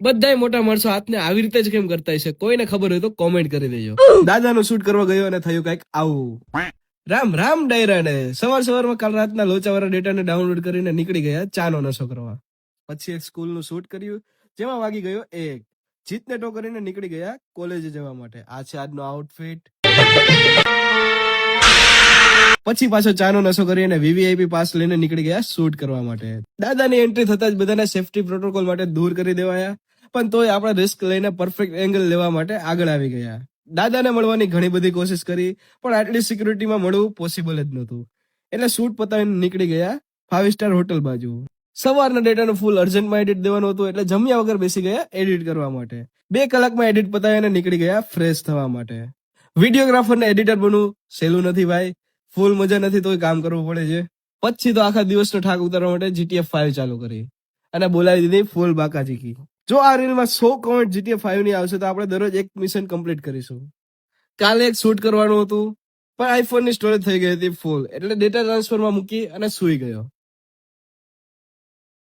બધાય મોટા માણસો હાથને આવી રીતે જ કેમ કરતા હશે? કોઈને ખબર હોય તો કોમેન્ટ કરી દેજો. દાદાનું શૂટ કરવા ગયો અને થયું કઈક આવું. રામ રામ ડાયરાને સવારમાં કાલ રાતના લોચાવાળા ડેટાને ડાઉનલોડ કરીને નીકળી ગયા ચાનો નશો કરવા. પછી એક સ્કૂલનું શૂટ કર્યું જેમાં વાગી ગયો 1. જીતને ટો કરીને નીકળી ગયા કોલેજે જવા માટે. આ છે આજનો આઉટફિટ. પછી પાછો ચાનો નશો કરીને વીવીઆઈપી પાસ લઈને નીકળી ગયા શૂટ કરવા માટે. દાદાની એન્ટ્રી થતા જ બધાને સેફટી પ્રોટોકોલ માટે દૂર કરી દેવાયા, પણ તોય આપણે રિસ્ક લઈને પરફેક્ટ એંગલ લેવા માટે આગળ આવી ગયા. દાદાને મળવાની ઘણી બધી કોશિશ કરી, પણ આટલી સિક્યુરિટીમાં મળવું પોસિબલ જ નહોતું. એટલે શૂટ પતાવીને નીકળી ગયા 5 સ્ટાર હોટલ બાજુ. સવારના ડેટાનું ફૂલ અર્જન્ટમાં એડિટ દેવાનું હતું, એટલે જમ્યા વગર બેસી ગયા એડિટ કરવા માટે. 2 કલાકમાં એડિટ પતાવીને નીકળી ગયા ફ્રેશ થવા માટે. વિડીયોગ્રાફરને એડિટર બનવું સહેલું નથી ભાઈ. ફૂલ મજા નથી તોય કામ કરવું પડે છે. પછી તો આખા દિવસનો થાક ઉતારવા માટે GTA 5 ચાલુ કરી અને બોલાવી દીધી ફૂલ બાકાચીકી. જો આ રીલમાં 100 કમેન્ટ GTA 5 ની આવશે તો આપણે દરરોજ એક મિશન કમ્પ્લીટ કરીશું. કાલે એક શૂટ કરવાનું હતું, પણ આઈફોન ની સ્ટોરેજ થઈ ગઈ હતી ફૂલ, એટલે ડેટા ટ્રાન્સફરમાં મૂકી અને સૂઈ ગયો.